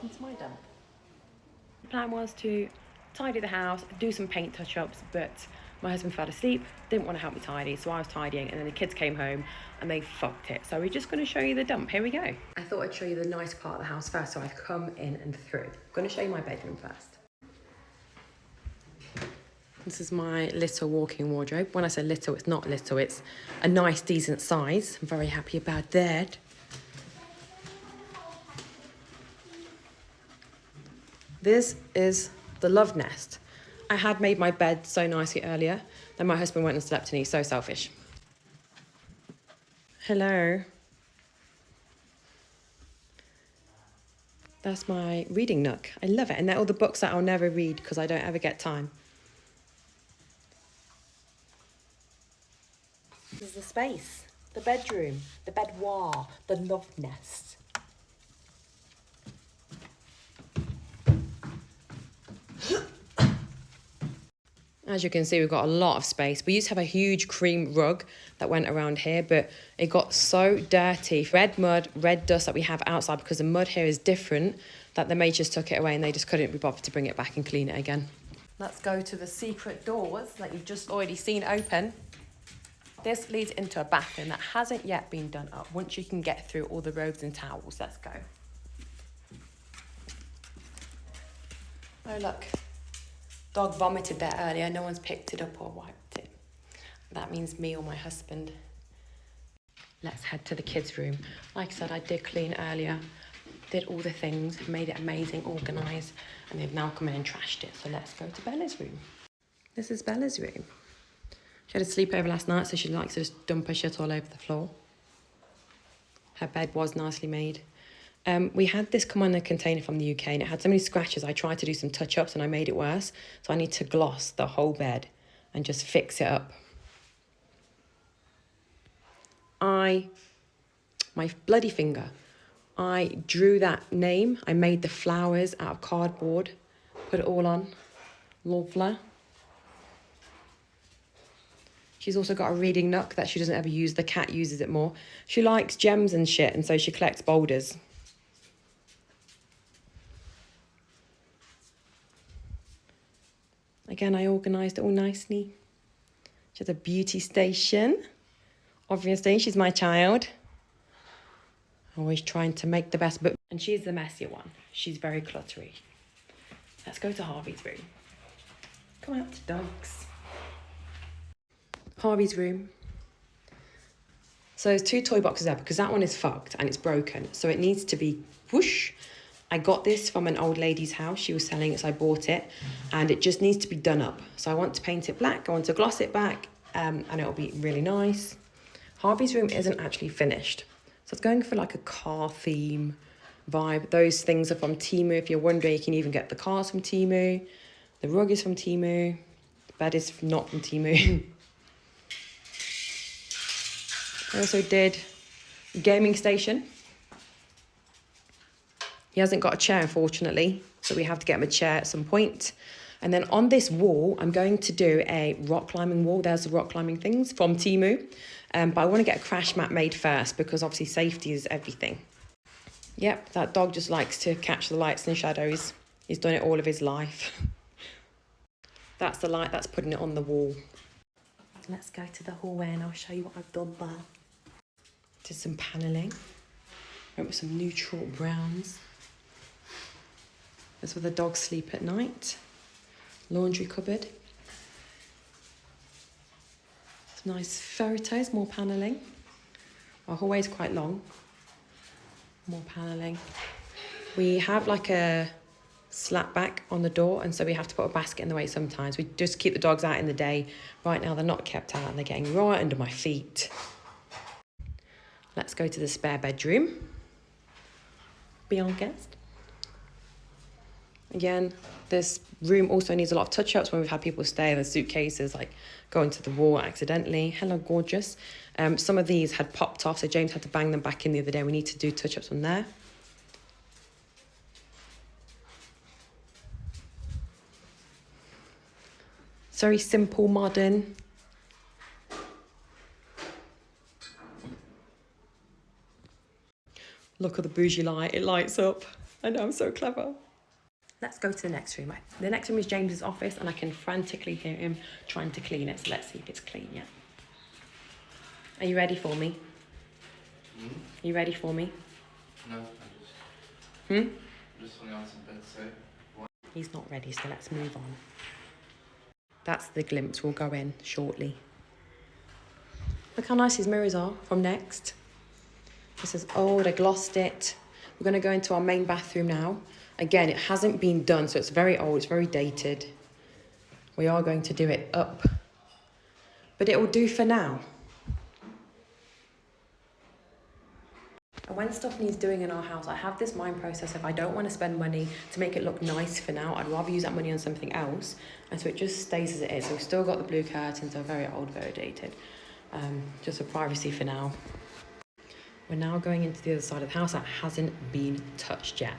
welcome to my dump. The plan was to tidy the house, do some paint touch-ups, but my husband fell asleep, didn't want to help me tidy, so I was tidying, and then the kids came home and they fucked it. So we're just going to show you the dump. Here we go. I thought I'd show you the nice part of the house first, so I've come in and through. I'm going to show you my bedroom first. This is my little walk-in wardrobe. When I say little, it's not little, it's a nice, decent size. I'm very happy about that. This is the love nest. I had made my bed so nicely earlier, then my husband went and slept and he's so selfish. Hello. That's my reading nook. I love it. And they're all the books that I'll never read because I don't ever get time. This is the space, the bedroom, the bedouin, the love nest. As you can see, we've got a lot of space. We used to have a huge cream rug that went around here, but it got so dirty. Red mud, red dust that we have outside because the mud here is different, that the maid just took it away and they just couldn't be bothered to bring it back and clean it again. Let's go to the secret doors that you've just already seen open. This leads into a bathroom that hasn't yet been done up. Once you can get through all the robes and towels, let's go. Oh, look. Dog vomited there earlier. No one's picked it up or wiped it. That means me or my husband. Let's head to the kids' room. Like I said, I did clean earlier. Did all the things, made it amazing, organised, and they've now come in and trashed it. So let's go to Bella's room. This is Bella's room. She had a sleepover last night, so she likes to just dump her shit all over the floor. Her bed was nicely made. We had this come on a container from the UK and it had so many scratches. I tried to do some touch-ups and I made it worse. So I need to gloss the whole bed and just fix it up. My bloody finger. I drew that name. I made the flowers out of cardboard. Put it all on. Lovely. She's also got a reading nook that she doesn't ever use. The cat uses it more. She likes gems and shit, and so she collects boulders. Again, I organised it all nicely. She has a beauty station. Obviously, she's my child. Always trying to make the best, and she's the messier one. She's very cluttery. Let's go to Harvey's room. Come out to dogs. Harvey's room. So there's 2 toy boxes there because that one is fucked and it's broken. So it needs to be whoosh. I got this from an old lady's house. She was selling it, so I bought it. And it just needs to be done up. So I want to paint it black. I want to gloss it back. And it'll be really nice. Harvey's room isn't actually finished. So it's going for like a car theme vibe. Those things are from Temu. If you're wondering, you can even get the cars from Temu. The rug is from Temu. The bed is not from Temu. I also did a gaming station. He hasn't got a chair, unfortunately, so we have to get him a chair at some point. And then on this wall, I'm going to do a rock climbing wall. There's the rock climbing things from Temu. But I want to get a crash mat made first because obviously safety is everything. Yep, that dog just likes to catch the lights and shadows. He's done it all of his life. That's the light that's putting it on the wall. Let's go to the hallway and I'll show you what I've done there. Did some panelling. Went with some neutral browns. That's where the dogs sleep at night. Laundry cupboard. Some nice fairy toes, more panelling. Our hallway is quite long. More panelling. We have like a slap back on the door, and so we have to put a basket in the way sometimes. We just keep the dogs out in the day. Right now they're not kept out and they're getting right under my feet. Let's go to the spare bedroom. Be our guest. Again, this room also needs a lot of touch-ups when we've had people stay. The suitcases like go into the wall accidentally. Hello, gorgeous. Some of these had popped off, so James had to bang them back in the other day. We need to do touch-ups on there. It's very simple, modern. Look at the bougie light, it lights up. I know, I'm so clever. Let's go to the next room. The next room is James's office, and I can frantically hear him trying to clean it. So let's see if it's clean yet. Are you ready for me? Are you ready for me? No, I'm just hung out in bed, so... He's not ready, so let's move on. That's the glimpse. We'll go in shortly. Look how nice his mirrors are from Next. This is old, I glossed it. We're going to go into our main bathroom now. Again, it hasn't been done, so it's very old, it's very dated. We are going to do it up. But it will do for now. And when stuff needs doing in our house, I have this mind process of I don't want to spend money to make it look nice for now. I'd rather use that money on something else. And so it just stays as it is. So we've still got the blue curtains, they're very old, very dated. Just for privacy for now. We're now going into the other side of the house that hasn't been touched yet.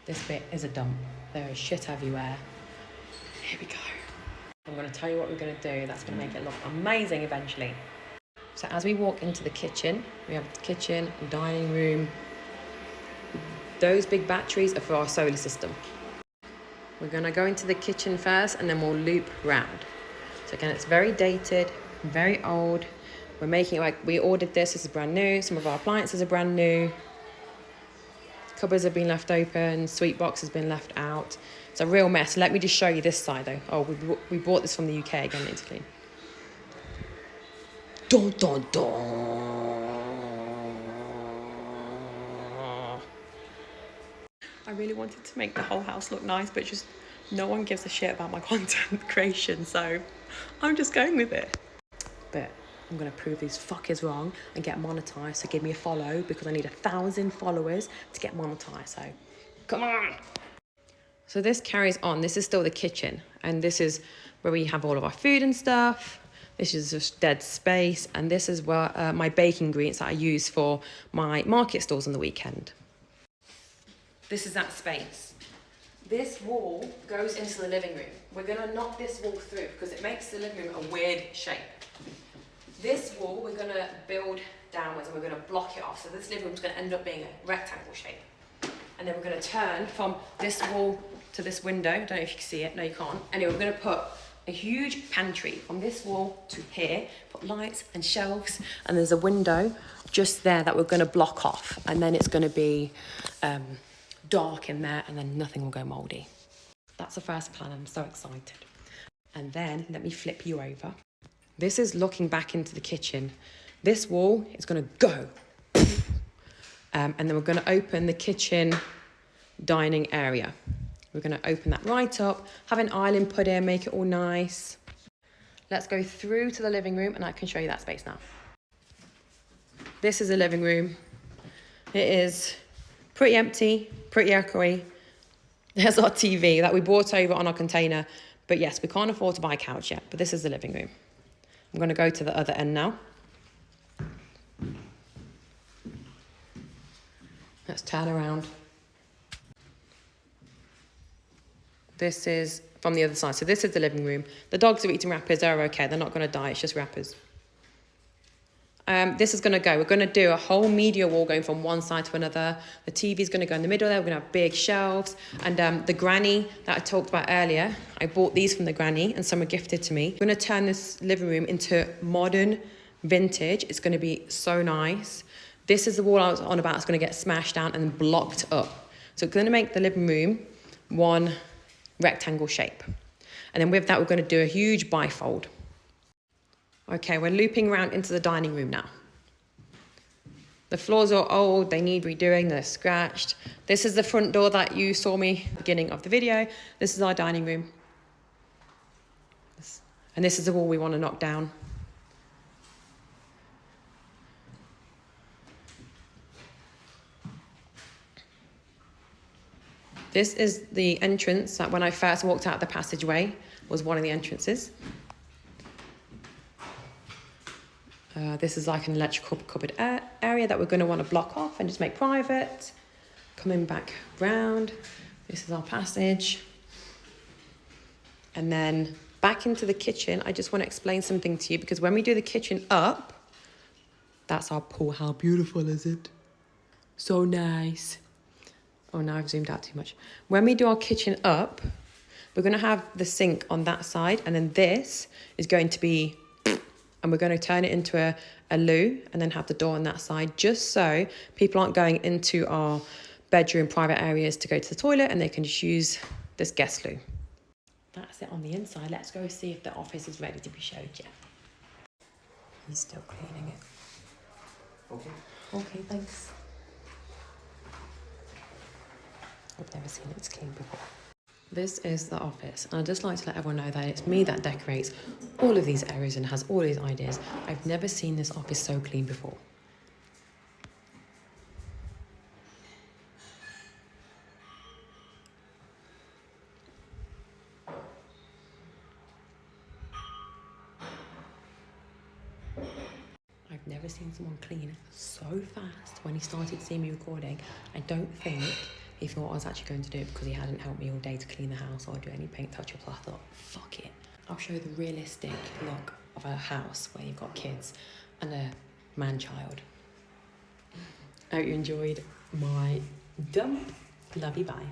This bit is a dump. There is shit everywhere. Here we go. I'm going to tell you what we're going to do. That's going to make it look amazing eventually. So as we walk into the kitchen, we have the kitchen, dining room. Those big batteries are for our solar system. We're going to go into the kitchen first and then we'll loop round. So again, it's very dated, very old. We're making it like we ordered this is brand new. Some of our appliances are brand new. Cupboards have been left open. Sweet box has been left out. It's a real mess. Let me just show you this side though. Oh, we bought this from the UK again, it's clean. Dun, dun, dun. I really wanted to make the whole house look nice, but just no one gives a shit about my content creation, so I'm just going with it. But I'm going to prove these fuckers wrong and get monetized, so give me a follow because I need 1,000 followers to get monetized, so come on. So this carries on. This is still the kitchen, and this is where we have all of our food and stuff. This is just dead space, and this is where my baking ingredients that I use for my market stalls on the weekend. This is that space. This wall goes into the living room. We're gonna knock this wall through because it makes the living room a weird shape. This wall we're gonna build downwards and we're gonna block it off. So this living room's gonna end up being a rectangle shape. And then we're gonna turn from this wall to this window. I don't know if you can see it, no you can't. Anyway, we're gonna put a huge pantry from this wall to here, put lights and shelves, and there's a window just there that we're gonna block off. And then it's gonna be dark in there and then nothing will go mouldy. That's the first plan, I'm so excited. And then let me flip you over. This is looking back into the kitchen. This wall is gonna go. And then we're gonna open the kitchen dining area. We're gonna open that right up, have an island put in, make it all nice. Let's go through to the living room and I can show you that space now. This is the living room. It is pretty empty, pretty echoey. There's our TV that we brought over on our container. But yes, we can't afford to buy a couch yet, but this is the living room. I'm gonna go to the other end now. Let's turn around. This is from the other side. So this is the living room. The dogs are eating wrappers, they're okay. They're not gonna die, it's just wrappers. This is gonna go. We're gonna do a whole media wall going from one side to another. The TV's gonna go in the middle there. We're gonna have big shelves. And the granny that I talked about earlier, I bought these from the granny and some were gifted to me. We're gonna turn this living room into modern vintage. It's gonna be so nice. This is the wall I was on about. It's gonna get smashed down and blocked up. So it's gonna make the living room one rectangle shape. And then with that, we're gonna do a huge bifold. Okay, we're looping around into the dining room now. The floors are old, they need redoing, they're scratched. This is the front door that you saw me at the beginning of the video. This is our dining room. And this is the wall we want to knock down. This is the entrance that when I first walked out the passageway was one of the entrances. This is like an electrical cupboard area that we're going to want to block off and just make private. Coming back round, this is our passage. And then back into the kitchen, I just want to explain something to you because when we do the kitchen up, that's our pool. How beautiful is it? So nice. Oh, now I've zoomed out too much. When we do our kitchen up, we're going to have the sink on that side, and then this is going to be, and we're going to turn it into a loo, and then have the door on that side, just so people aren't going into our bedroom private areas to go to the toilet, and they can just use this guest loo. That's it on the inside. Let's go see if the office is ready to be showed yet. He's still cleaning it. Okay. Okay, thanks. I've never seen it clean before. This is the office, and I'd just like to let everyone know that it's me that decorates all of these areas and has all these ideas. I've never seen this office so clean before. I've never seen someone clean so fast. When he started seeing me recording, I don't think he thought I was actually going to do it because he hadn't helped me all day to clean the house or do any paint touch-ups. I thought, fuck it. I'll show the realistic look of a house where you've got kids and a man-child. I hope you enjoyed my dump. Love you, bye.